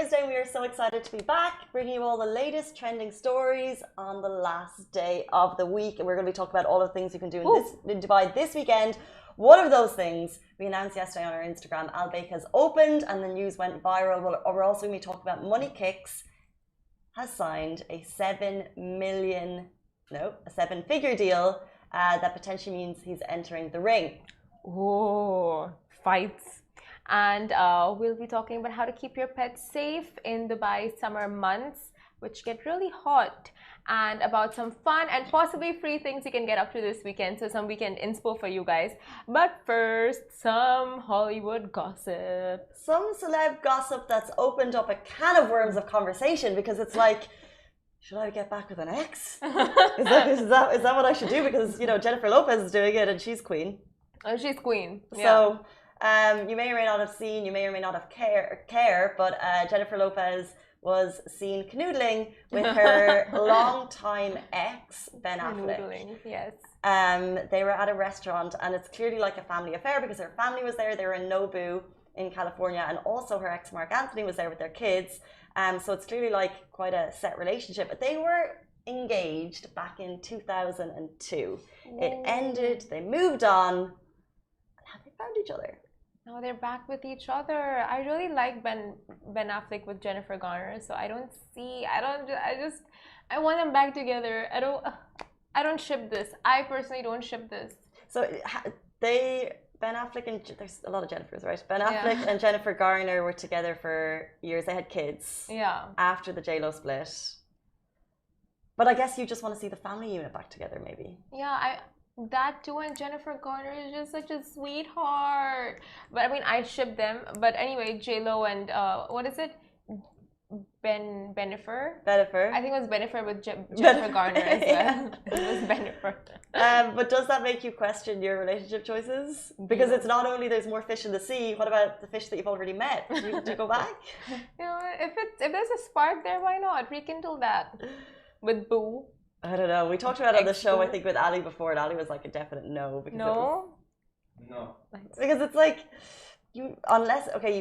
Thursday. We are so excited to be back, bringing you all the latest trending stories on the last day of the week. And we're going to be talking about all of the things you can do in Dubai this weekend. One of those things we announced yesterday on our Instagram, Baik has opened and the news went viral. We're also going to be talking about Money Kicks has signed a seven-figure deal that potentially means he's entering the ring. Oh, fights. And we'll be talking about how to keep your pets safe in Dubai summer months, which get really hot, and about some fun and possibly free things you can get up to this weekend. So some weekend inspo for you guys. But first, some Hollywood gossip. Some celeb gossip that's opened up a can of worms of conversation, because it's like, should I get back with an ex? Is that what I should do? Because, you know, Jennifer Lopez is doing it and she's queen. Oh, she's queen. Yeah. So you may or may not have seen, you may or may not have care, but Jennifer Lopez was seen canoodling with her longtime ex, Ben Affleck. Canoodling, yes. They were at a restaurant, and it's clearly like a family affair because her family was there. They were in Nobu in California, and also her ex Mark Anthony was there with their kids. So it's clearly like quite a set relationship. But they were engaged back in 2002. It ended, they moved on, and now they found each other. Now they're back with each other. I really like Ben Affleck with Jennifer Garner, so I want them back together. I don't ship this. I personally don't ship this. So Ben Affleck and there's a lot of Jennifers, right? Ben Affleck and Jennifer Garner were together for years. They had kids. Yeah. After the J-Lo split. But I guess you just want to see the family unit back together, maybe. Yeah, that too, and Jennifer Garner is just such a sweetheart. But I mean, I ship them. But anyway, J-Lo and what is it? Bennifer. I think it was Bennifer with Jennifer Garner as well. It was Bennifer. But does that make you question your relationship choices? Because it's not only there's more fish in the sea. What about the fish that you've already met? Do you go back? You know, if there's a spark there, why not rekindle that with Boo? I don't know. We talked about it on the show, I think, with Ali before, and Ali was like a definite no. No? Because it's like, you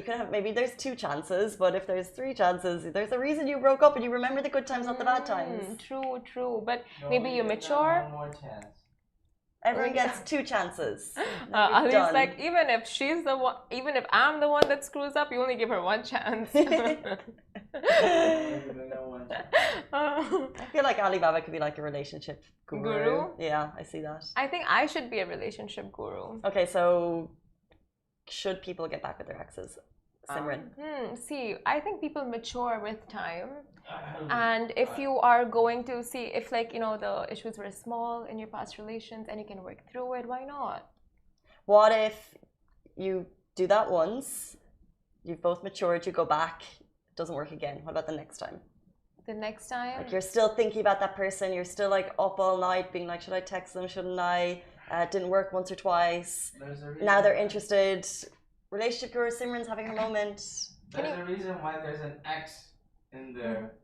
can have, maybe there's 2 chances, but if there's 3 chances, there's a reason you broke up and you remember the good times, not the bad times. True. But maybe you mature. One more chance. Everyone gets 2 chances. Ali's like, even if I'm the one that screws up, you only give her 1 chance. I feel like Alibaba could be like a relationship guru. Yeah, I see that. I think I should be a relationship guru. Okay, so should people get back with their exes? Simran. See, I think people mature with time. And if you are going to see if, like, you know, the issues were small in your past relations and you can work through it, why not? What if you do that once, you've both matured, you go back, it doesn't work again? What about the next time? The next time? Like, you're still thinking about that person, you're still like up all night being like, should I text them, shouldn't I? It didn't work once or twice. Now they're interested. Relationship guru Simran's having her moment. There's a reason why there's an X in there.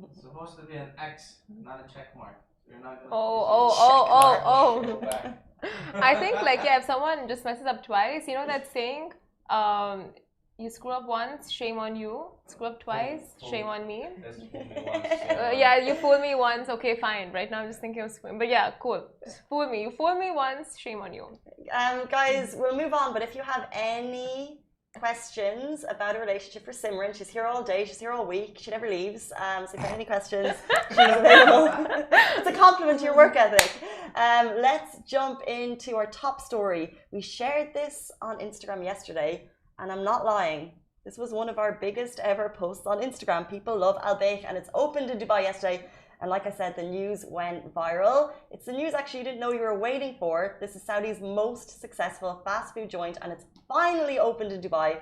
It's supposed to be an X, not a check mark. You're not gonna I think, like, if someone just messes up twice, you know that saying, you screw up once, shame on you. Screw up twice, shame on me. You fool me once, okay, fine. Right now I'm just thinking of but yeah, cool. Just fool me. You fool me once, shame on you. Guys, we'll move on, but if you have any questions about a relationship for Simran, she's here all day, she's here all week, she never leaves. So if you have any questions, she's available. It's a compliment to your work ethic. Let's jump into our top story. We shared this on Instagram yesterday, and I'm not lying. This was one of our biggest ever posts on Instagram. People love Baik, and it's opened in Dubai yesterday. And like I said, the news went viral. It's the news actually you didn't know you were waiting for. This is Saudi's most successful fast food joint, and it's finally opened in Dubai.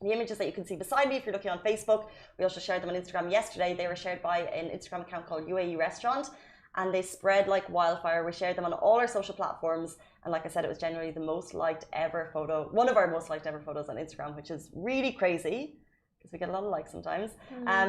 The images that you can see beside me, if you're looking on Facebook, we also shared them on Instagram yesterday. They were shared by an Instagram account called UAE Restaurant, and they spread like wildfire. We shared them on all our social platforms. And like I said, it was generally the most liked ever photo, one of our most liked ever photos on Instagram, which is really crazy because we get a lot of likes sometimes.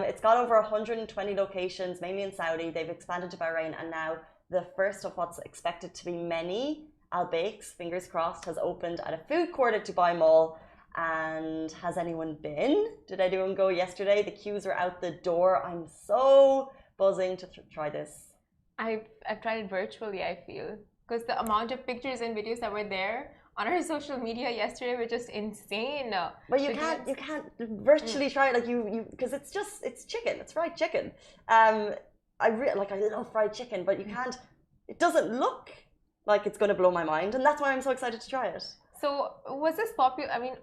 It's got over 120 locations, mainly in Saudi. They've expanded to Bahrain, and now the first of what's expected to be many Baik's, fingers crossed, has opened at a food court at Dubai Mall. And has anyone been? Did anyone go yesterday? The queues are out the door. I'm so buzzing to try this. I've tried it virtually, I feel, because the amount of pictures and videos that were there on our social media yesterday were just insane. But you can't virtually try it, like you because it's chicken, it's fried chicken. I love fried chicken, but you can't. It doesn't look like it's going to blow my mind, and that's why I'm so excited to try it. So was this popular? I mean,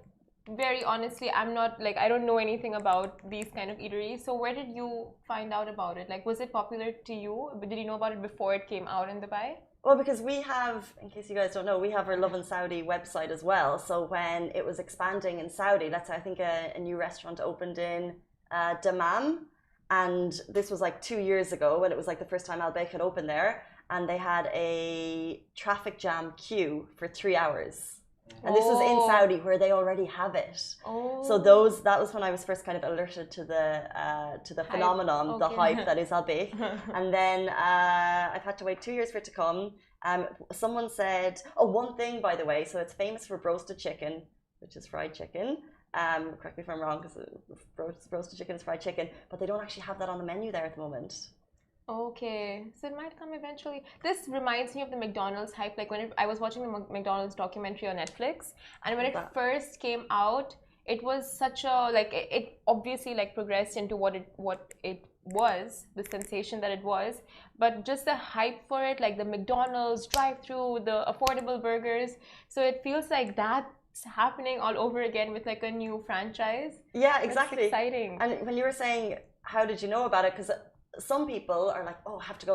very honestly, I'm not like, I don't know anything about these kind of eateries. So where did you find out about it? Like, was it popular to you? Did you know about it before it came out in Dubai? Well, because we have, in case you guys don't know, we have our Lovin Saudi website as well. So when it was expanding in Saudi, let's say I think a new restaurant opened in Dammam, and this was like 2 years ago, and it was like the first time Baik had opened there, and they had a traffic jam queue for 3 hours. And this was in Saudi, where they already have it. So that was when I was first kind of alerted to the phenomenon, okay. the hype that is Baik. And then I've had to wait 2 years for it to come. Someone said, one thing by the way, so it's famous for roasted chicken, which is fried chicken. Correct me if I'm wrong, because roasted chicken is fried chicken, but they don't actually have that on the menu there at the moment. Okay, so it might come eventually. This reminds me of the McDonald's hype. Like when I was watching the McDonald's documentary on Netflix, and when it first came out, it was such a it obviously like progressed into what it was, the sensation that it was. But just the hype for it, like the McDonald's drive-through, the affordable burgers. So it feels like that's happening all over again with like a new franchise. Yeah, exactly. That's exciting. And when you were saying, how did you know about it? Because some people are like, oh, have to go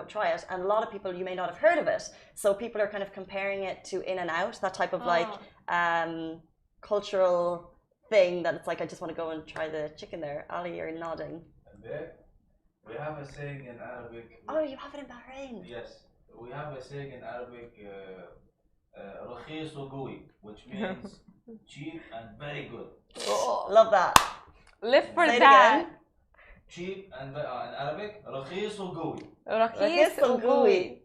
try it, and a lot of people, you may not have heard of it, so people are kind of comparing it to In-N-Out, that type of cultural thing, that it's like, I just want to go and try the chicken there. Ali, you're nodding. There, we have a saying in Arabic. Oh, you have it in Bahrain. Yes, we have a saying in Arabic, رخيص وقوي, which means cheap and very good. Love that. Live for Say that. It again. Cheap and in Arabic رخيص وقوي. رخيص وقوي.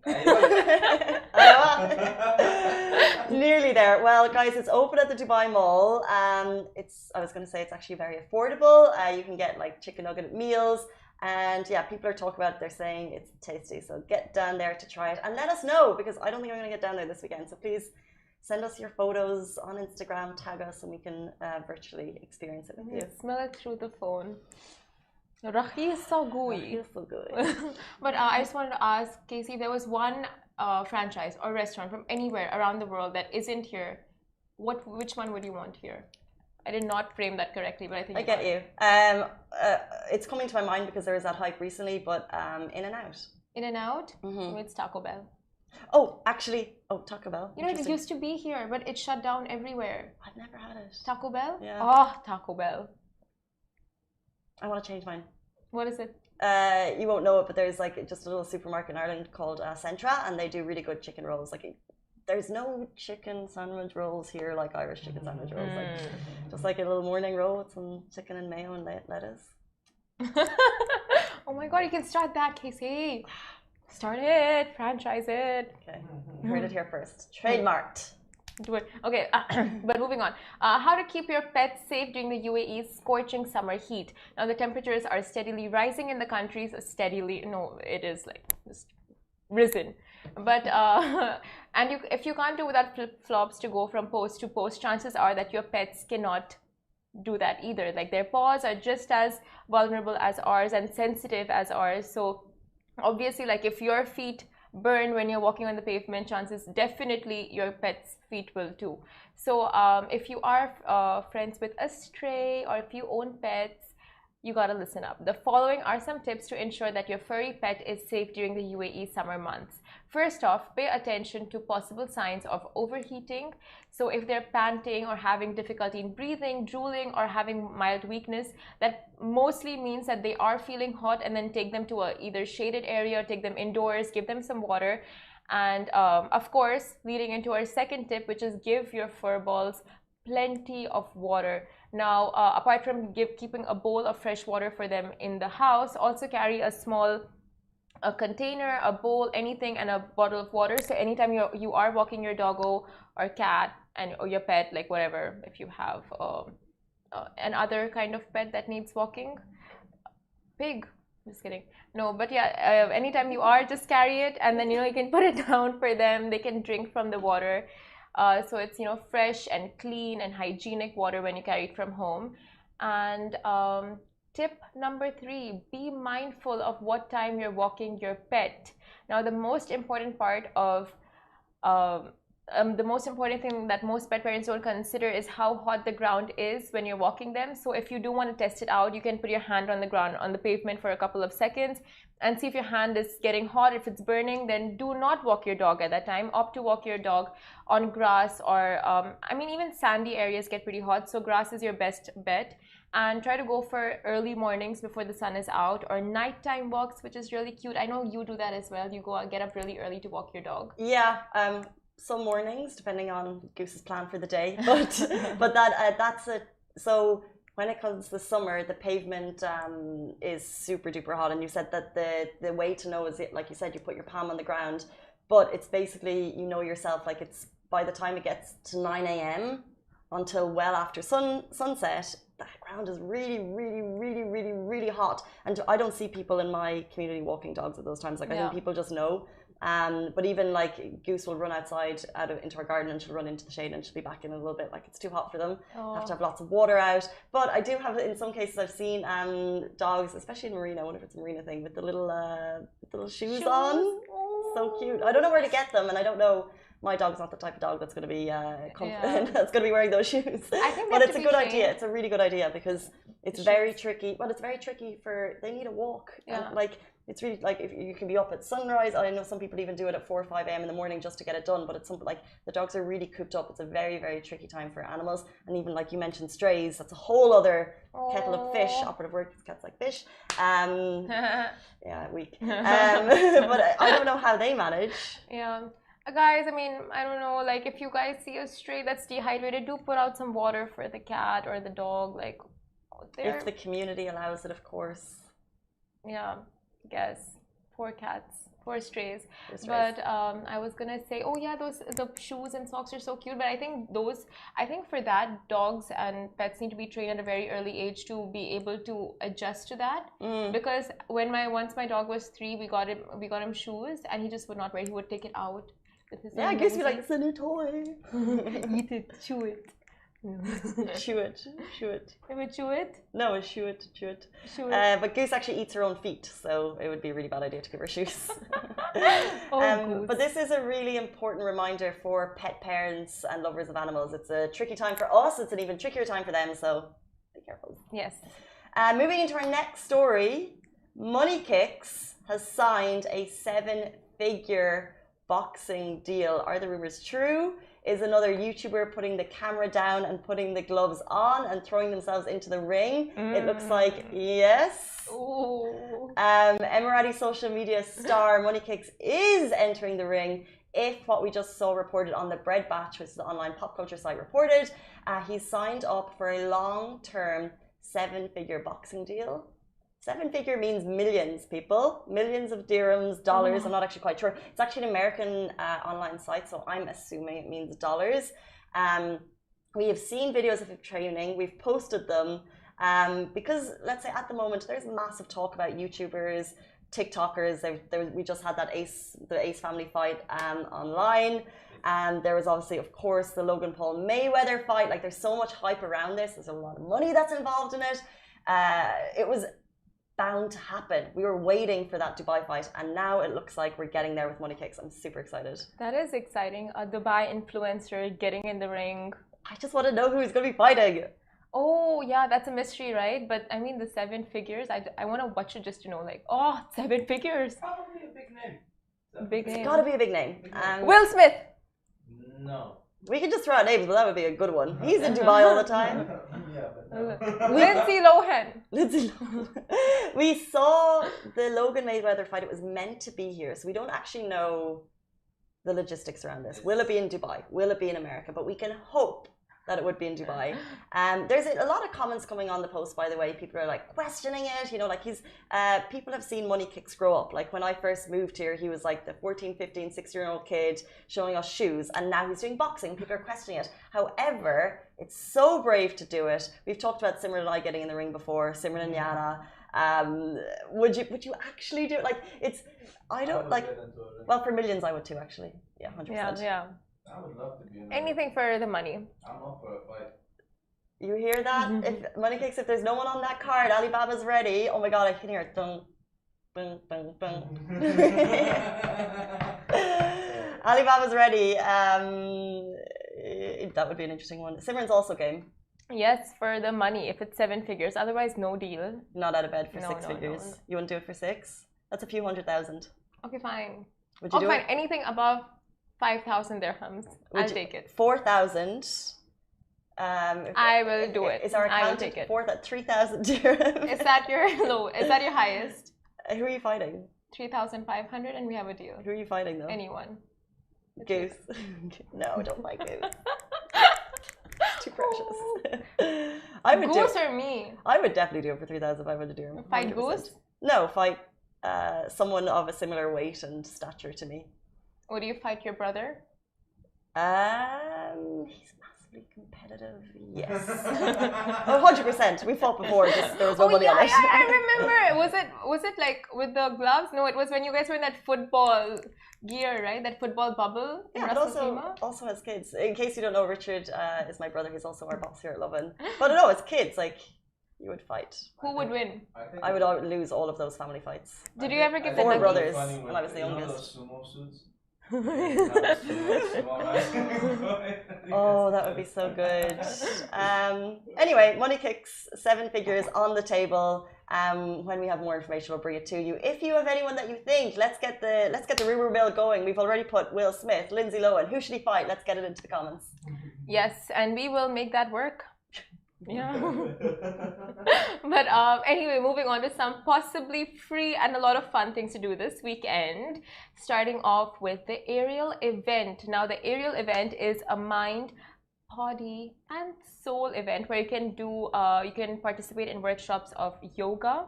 Nearly there. Well, guys, it's open at the Dubai Mall. I was going to say it's actually very affordable. You can get like chicken nugget meals, and yeah, people are talking about it. They're saying it's tasty. So get down there to try it and let us know, because I don't think I'm going to get down there this weekend. So please send us your photos on Instagram, tag us, and we can virtually experience it with you. Smell it through the phone. رخيص وقوي. But I just wanted to ask, Casey, if there was one franchise or restaurant from anywhere around the world that isn't here, which one would you want here? I did not frame that correctly, but I think I get you. It's coming to my mind because there was that hype recently, but In-N-Out. In-N-Out? It's Taco Bell. Oh, actually, Taco Bell. You know, it used to be here, but it shut down everywhere. I've never had it. Taco Bell? Yeah. Oh, Taco Bell. I want to change mine. What is it? You won't know it, but there's like just a little supermarket in Ireland called Centra, and they do really good chicken rolls. Like, there's no chicken sandwich rolls here like Irish chicken sandwich rolls. Like, just like a little morning roll with some chicken and mayo and lettuce. Oh my god, you can start that, Casey. Start it, franchise it. Okay, you heard it here first. Trademarked. Do it. Okay, but moving on. How to keep your pets safe during the UAE's scorching summer heat. Now, the temperatures are steadily rising in the countries. It is like just risen. But if you can't do without flip-flops to go from post to post, chances are that your pets cannot do that either. Like, their paws are just as vulnerable as ours and sensitive as ours. So obviously, like, if your feet burn when you're walking on the pavement, chances definitely your pet's feet will too. So if you are friends with a stray, or if you own pets, you gotta listen up. The following are some tips to ensure that your furry pet is safe during the UAE summer months. First off, pay attention to possible signs of overheating. So if they're panting or having difficulty in breathing, drooling, or having mild weakness, that mostly means that they are feeling hot, and then take them to a either shaded area, take them indoors, give them some water. And of course, leading into our second tip, which is give your fur balls plenty of water. Now, apart from keeping a bowl of fresh water for them in the house, also carry a small a container, a bowl, anything, and a bottle of water. So anytime you are walking your doggo or cat or your pet, like whatever, if you have another kind of pet that needs walking, pig. Just kidding. No, but yeah, anytime you are, just carry it, and then you can put it down for them. They can drink from the water. So it's fresh and clean and hygienic water when you carry it from home. And tip number 3, be mindful of what time you're walking your pet. Now, the most important part of the most important thing that most pet parents don't consider is how hot the ground is when you're walking them. So if you do want to test it out, you can put your hand on the ground, on the pavement for a couple of seconds and see if your hand is getting hot. If it's burning, then do not walk your dog at that time. Opt to walk your dog on grass or, even sandy areas get pretty hot. So grass is your best bet. And try to go for early mornings before the sun is out, or nighttime walks, which is really cute. I know you do that as well. You get up really early to walk your dog. Yeah, some mornings, depending on Goose's plan for the day. But that's it. So when it comes to summer, the pavement is super duper hot. And you said that the way to know is, like you said, you put your palm on the ground. But it's basically, yourself, like it's by the time it gets to 9 a.m. until well after sunset, the ground is really, really, really, really, really hot. And I don't see people in my community walking dogs at those times. Like, I think people just know. But even like Goose will run outside into our garden and she'll run into the shade and she'll be back in a little bit. Like, it's too hot for them. Have to have lots of water out. But I do have, in some cases, I've seen dogs, especially in Marina. I wonder if it's a Marina thing, with the little shoes on. So cute. I don't know where to get them, and I don't know. My dog's not the type of dog that's going to be that's going to be wearing those shoes. I think but it's a good idea. It's a really good idea because it's very tricky. Well, it's very tricky they need a walk. Yeah. And, it's really like if you can be up at sunrise. I know some people even do it at 4 or 5 a.m. in the morning just to get it done. But it's something like the dogs are really cooped up. It's a very, very tricky time for animals. And even like you mentioned, strays. That's a whole other kettle of fish. Operative word, because cats like fish. Yeah, weak. But I don't know how they manage. Yeah. Guys, I don't know, like if you guys see a stray that's dehydrated, do put out some water for the cat or the dog, like if the community allows it, of course. Yeah, I guess. Poor cats, poor strays. But I was gonna say, the shoes and socks are so cute, but I think for that, dogs and pets need to be trained at a very early age to be able to adjust to that. Because once my dog was 3, we got him shoes and he just would not wear it. He would take it out. I guess you like, it's a new toy. Eat it, chew it. Chew it. Ever chew it? No, chew it. But Goose actually eats her own feet, so it would be a really bad idea to give her shoes. But this is a really important reminder for pet parents and lovers of animals. It's a tricky time for us. It's an even trickier time for them, so be careful. Yes. Moving into our next story, Money Kicks has signed a 7-figure boxing deal. Are the rumors true? Is another YouTuber putting the camera down and putting the gloves on and throwing themselves into the ring? It looks like yes. Emirati social media star Money Kicks is entering the ring. If what we just saw reported on the Bread Batch, which is the online pop culture site, reported, he's signed up for a long-term 7-figure boxing deal. 7-figure means millions, people. Millions of dirhams, dollars. I'm not actually quite sure. It's actually an American online site, so I'm assuming it means dollars. We have seen videos of him training. We've posted them because, let's say, at the moment, there's massive talk about YouTubers, TikTokers. We just had the Ace family fight online. There was obviously, of course, the Logan Paul Mayweather fight. Like, there's so much hype around this. There's a lot of money that's involved in it. It was bound to happen. We were waiting for that Dubai fight, and now it looks like we're getting there with Money Kicks. I'm super excited. That is exciting. A Dubai influencer getting in the ring. I just want to know who he's going to be fighting. Oh, yeah, that's a mystery, right? But I mean, the 7 figures, I want to watch it just to know, like, 7 figures. Probably a big name. Big name. It's got to be a big name. Will Smith. No. We can just throw out names, but that would be a good one. He's in Dubai all the time. Yeah, but no. Lindsay Lohan. We saw the Logan Mayweather fight. It was meant to be here, so we don't actually know the logistics around this. Will it be in Dubai? Will it be in America? But we can hope that it would be in Dubai. There's a lot of comments coming on the post, by the way. People are like questioning it, you know, like people have seen Money Kicks grow up. Like when I first moved here, he was like the 14, 15, 16-year-old kid showing us shoes, and now he's doing boxing. People are questioning it. However, it's so brave to do it. We've talked about Simran and I getting in the ring before, Simran and Yana. Would you actually do it? Like I don't like. Well, for millions, I would too. Actually, yeah, 100%. Yeah. I would love to be in Anything for the money. I'm up for a fight. You hear that? If Money Kicks, if there's no one on that card, Alibaba's ready. Oh my god, I can hear it. Dun, dun, dun, dun. Alibaba's ready. That would be an interesting one. Simran's also game. Yes, for the money, if it's 7 figures. Otherwise, no deal. Not out of bed for No, 6 figures. no. You wouldn't do it for 6? That's a few 100,000. Okay, fine. Would you do fine. it? Anything above 5,000 dirhams. I'll take it. 4,000. I will do it. Is our I will accountant take it. 3,000 dirhams? Is that your low? Is that your highest? Who are you fighting? 3,500 and we have a deal. Who are you fighting though? Anyone. Goose. No, don't like Goose. Too precious. I would Goose do it. or me? I would definitely do it for 3,500 dirhams. Fight 100%. Goose? No, fight someone of a similar weight and stature to me. Would you fight your brother? He's massively competitive. Yes. Oh, 100%. We fought before. There was no money on it. I remember. Was it like with the gloves? No, it was when you guys were in that football gear, right? That football bubble. Yeah, but also has kids. In case you don't know, Richard is my brother. He's also our boss here at Lovin. But no, it's kids. Like, you would fight. Who would win? I would lose all of those family fights. Did you ever get the 4 brothers Funny when I was the youngest. Those sumo suits? Oh, that would be so good. Anyway, Money Kicks, 7 figures on the table. When we have more information, we'll bring it to you. If you have anyone that you think, let's get the rumor mill going. We've already put Will Smith, Lindsay Lohan. Who should he fight? Let's get it into the comments. Yes, and we will make that work. Yeah. But anyway, moving on to some possibly free and a lot of fun things to do this weekend. Starting off with the aerial event. Now, the aerial event is a mind, body, and soul event where you can do, you can participate in workshops of yoga,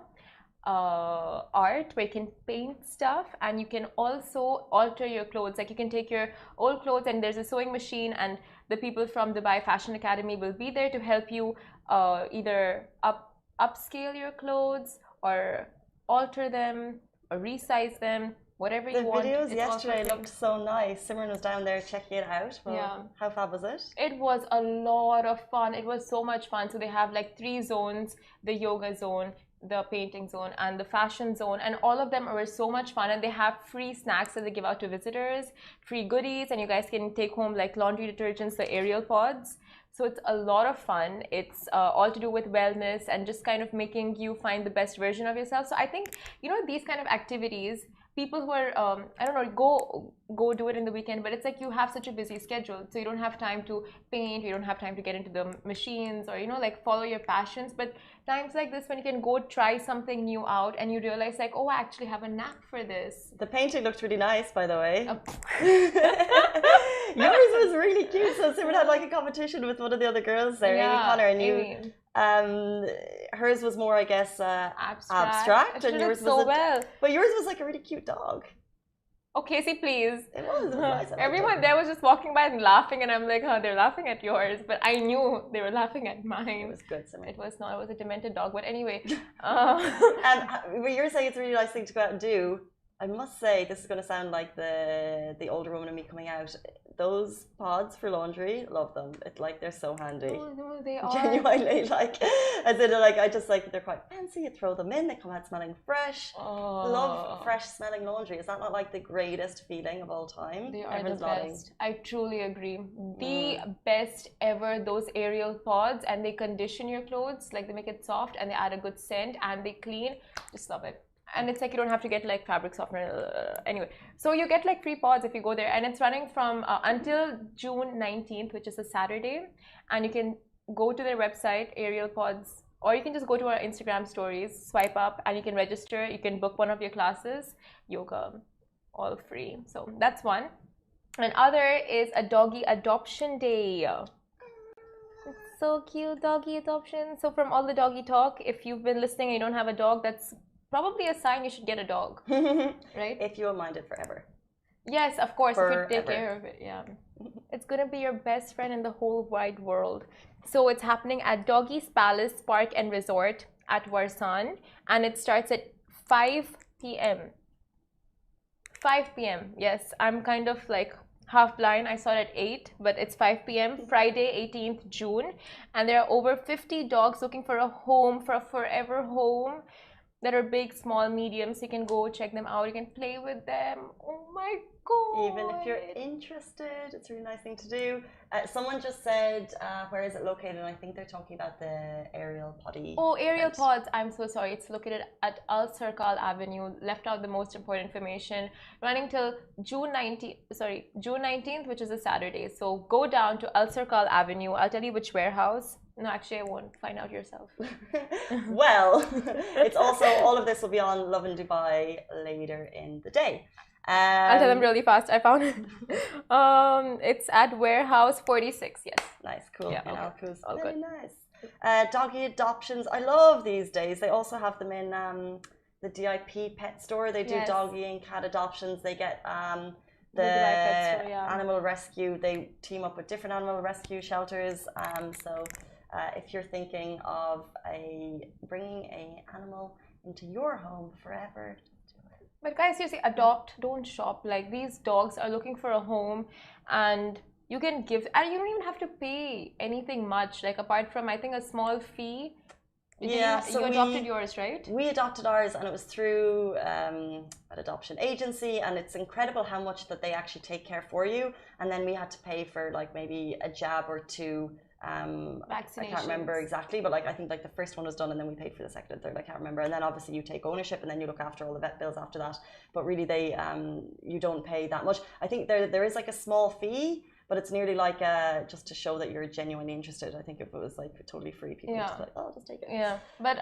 art, where you can paint stuff, and you can also alter your clothes. Like you can take your old clothes, and there's a sewing machine, and the people from Dubai Fashion Academy will be there to help you either upscale your clothes or alter them or resize them, whatever you want. The videos yesterday looked so nice. Simran was down there checking it out. Well, yeah. How fab was it? It was a lot of fun. It was so much fun. So they have like 3 zones: the yoga zone, the painting zone, and the fashion zone, and all of them are so much fun. And they have free snacks that they give out to visitors, free goodies, and you guys can take home like laundry detergents, the aerial pods. So it's a lot of fun. It's all to do with wellness and just kind of making you find the best version of yourself. So I think, you know, these kind of activities, people who are I don't know, go do it in the weekend, but it's like you have such a busy schedule, so you don't have time to paint, you don't have time to get into the machines, or, you know, like follow your passions. But times like this, when you can go try something new out and you realize like, oh, I actually have a knack for this. The painting looked really nice, by the way. Yours was really cute. So Simran had like a competition with one of the other girls there, Amy Connor, and you. Hers was more, I guess, abstract, and yours was well. But yours was like a really cute dog. Oh, Casey, please. It was nice. Everyone there was just walking by and laughing, and I'm like, oh, they're laughing at yours, but I knew they were laughing at mine. It was good, Simran. It was not. It was a demented dog, but anyway. But you're saying it's a really nice thing to go out and do. I must say, this is going to sound like the older woman in me coming out. Those pods for laundry, love them. It's like they're so handy. Oh, no, they are. Genuinely, like, as in, like, I just like, they're quite fancy. You throw them in, they come out smelling fresh. Oh. Love fresh smelling laundry. Is that not like the greatest feeling of all time? They are Everyone's the best. I truly agree. The best ever, those aerial pods, and they condition your clothes, like they make it soft, and they add a good scent, and they clean. Just love it. And it's like you don't have to get like fabric softener. Anyway, so you get like free pods if you go there, and it's running from until June 19th, which is a Saturday. And you can go to their website, Aerial Pods, or you can just go to our Instagram stories, swipe up, and you can register. You can book one of your classes, yoga, all free. So that's one. And other is a doggy adoption day. so cute. Doggy adoption. So from all the doggy talk, if you've been listening and you don't have a dog, that's probably a sign you should get a dog, right? If you will mind it forever. Yes, of course. If you take Forever. care of it, yeah. It's gonna be your best friend in the whole wide world. So it's happening at Doggy's Palace Park and Resort at Warsan, and it starts at 5 p.m. 5 p.m. Yes, I'm kind of like half blind. I saw it at 8, but it's 5 p.m. Friday, 18th June, and there are over 50 dogs looking for a home, for a forever home. That are big, small, medium, so you can go check them out. You can play with them. Oh my god! Even if you're interested, it's a really nice thing to do. Someone just said, where is it located? And I think they're talking about the aerial potty. Oh, aerial event. pods. I'm so sorry. It's located at Al Circle Avenue. Left out the most important information. Running till June 19th, which is a Saturday. So go down to Al Circle Avenue. I'll tell you which warehouse. No, actually, I won't. Find out yourself. Well, it's also, all of this will be on Lovin Dubai later in the day. I'll tell them really fast. I found it. It's at Warehouse 46. Yes. Nice, cool. Yeah, In okay. Al-Quoz. All Very good. nice. Doggy adoptions. I love these days. They also have them in the DIP pet store. They do Yes. doggy and cat adoptions. They get the Dubai Pet Store, yeah. animal rescue. They team up with different animal rescue shelters. So if you're thinking of bringing a animal into your home forever. But guys, seriously, adopt, don't shop. Like, these dogs are looking for a home, and you can give, and you don't even have to pay anything much, like apart from, I think, a small fee. Yeah, you so adopted yours, right? We adopted ours, and it was through an adoption agency, and it's incredible how much that they actually take care for you. And then we had to pay for like maybe a jab or two. I can't remember exactly, but like I think like the first one was done, and then we paid for the second and third. I can't remember. And then obviously you take ownership, and then you look after all the vet bills after that. But really, they you don't pay that much. I think there is like a small fee, but it's nearly like just to show that you're genuinely interested. I think if it was like totally free, people would just be like, oh, just take it. Yeah, but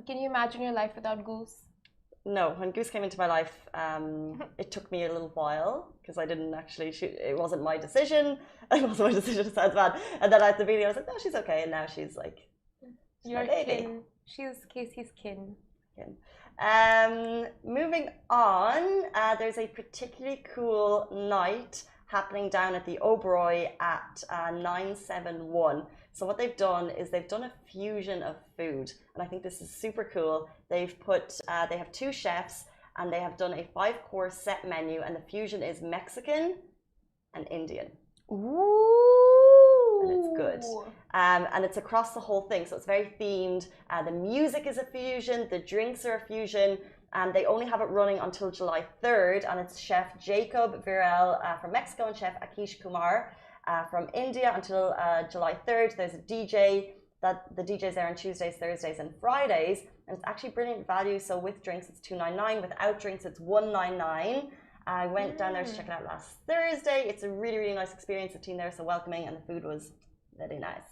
can you imagine your life without Goose? No, when Goose came into my life, it took me a little while because I didn't actually shoot. It wasn't my decision. It wasn't my decision. It sounds bad. And then at the video, I was like, no, she's okay. And now she's like, Your my baby. kin. She's Casey's kin. Moving on, there's a particularly cool night happening down at the Oberoi at 971. So what they've done is they've done a fusion of food, and I think this is super cool. They've put they have two chefs, and they have done a 5-course set menu, and the fusion is Mexican and Indian. Ooh. And it's good. And it's across the whole thing, so it's very themed. The music is a fusion, the drinks are a fusion, and they only have it running until July 3rd, and it's Chef Jacob Virel from Mexico and Chef Akish Kumar from India until July 3rd. There's a DJ, the DJ's there on Tuesdays, Thursdays, and Fridays, and it's actually brilliant value. So with drinks, it's $2.99. Without drinks, it's $1.99. I went down there to check it out last Thursday. It's a really, really nice experience. The team there is so welcoming, and the food was very nice.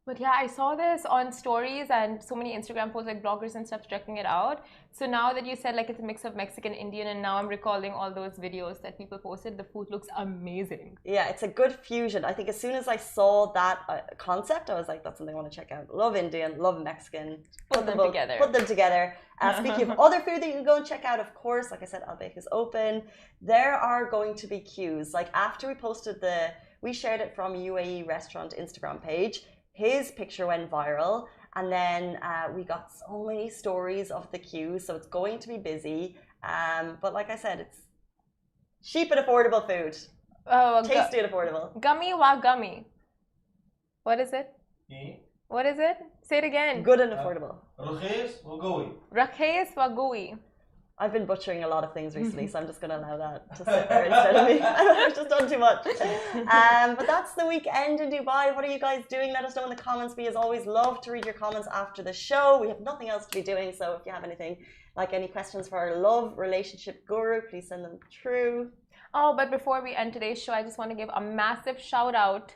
But yeah, I saw this on stories and so many Instagram posts, like bloggers and stuff checking it out. So now that you said like it's a mix of Mexican, Indian, and now I'm recalling all those videos that people posted, the food looks amazing. Yeah, it's a good fusion. I think as soon as I saw that concept, I was like, that's something I want to check out. Love Indian, love Mexican. Put them together. Put them together. Speaking of other food that you can go and check out, of course, like I said, Baik is open. There are going to be queues. Like after we posted we shared it from UAE restaurant Instagram page. His picture went viral, and then we got so many stories of the queue, so it's going to be busy. But like I said, it's cheap and affordable food. Oh, tasty and affordable. Gummy wa gummy. What is it? Yeah. What is it? Say it again. Good and affordable. رخيص وقوي. Rakhes wa gui. I've been butchering a lot of things recently, so I'm just going to allow that to sit there instead of me. I've just done too much. But that's the weekend in Dubai. What are you guys doing? Let us know in the comments. We, as always, love to read your comments after the show. We have nothing else to be doing, so if you have anything, like any questions for our love relationship guru, please send them through. Oh, but before we end today's show, I just want to give a massive shout out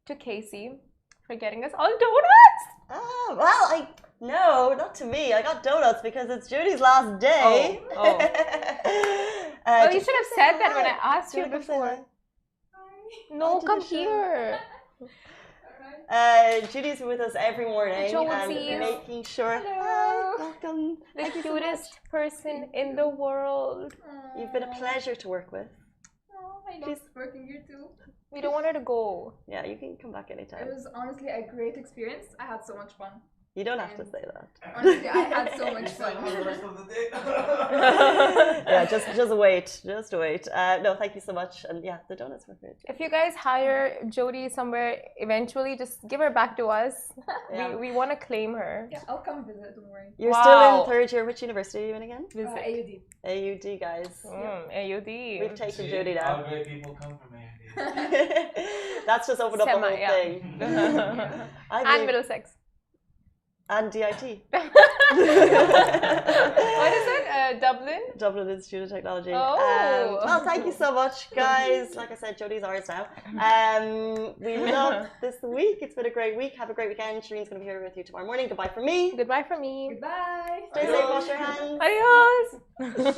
to Casey for getting us all donuts. Oh, well, no, not to me. I got donuts because it's Judy's last day. Oh. Oh, you should have said that when I asked you before. No, come here. Alright. Judy's with us every morning Josie. and making sure. Hello. Hi, welcome. The Thank you so cutest much. person in the world. You've been a pleasure to work with. I love working here too. We don't want her to go. Yeah, you can come back anytime. It was honestly a great experience. I had so much fun. You don't have to say that. Honestly, I had so much fun. For the rest of the day. Yeah, just wait. Just wait. No, thank you so much. And yeah, the donuts were good. If you guys hire Jody somewhere eventually, just give her back to us. Yeah. We want to claim her. Yeah, I'll come visit, don't worry. You're still Wow. in third year. Which university are you in again? Visit. AUD. AUD, guys. AUD. We've taken See, Jody all now. great people come from AMD. That's just opened up the Semi, whole yeah. thing. I And believe- Middlesex. and DIT. What is it? Dublin? Dublin Institute of Technology. Oh. Well, thank you so much, guys. Like I said, Jodie's ours now. We love this week. It's been a great week. Have a great weekend. Shireen's going to be here with you tomorrow morning. Goodbye from me. Goodbye from me. Goodbye. Stay safe. Wash your hands. Adios.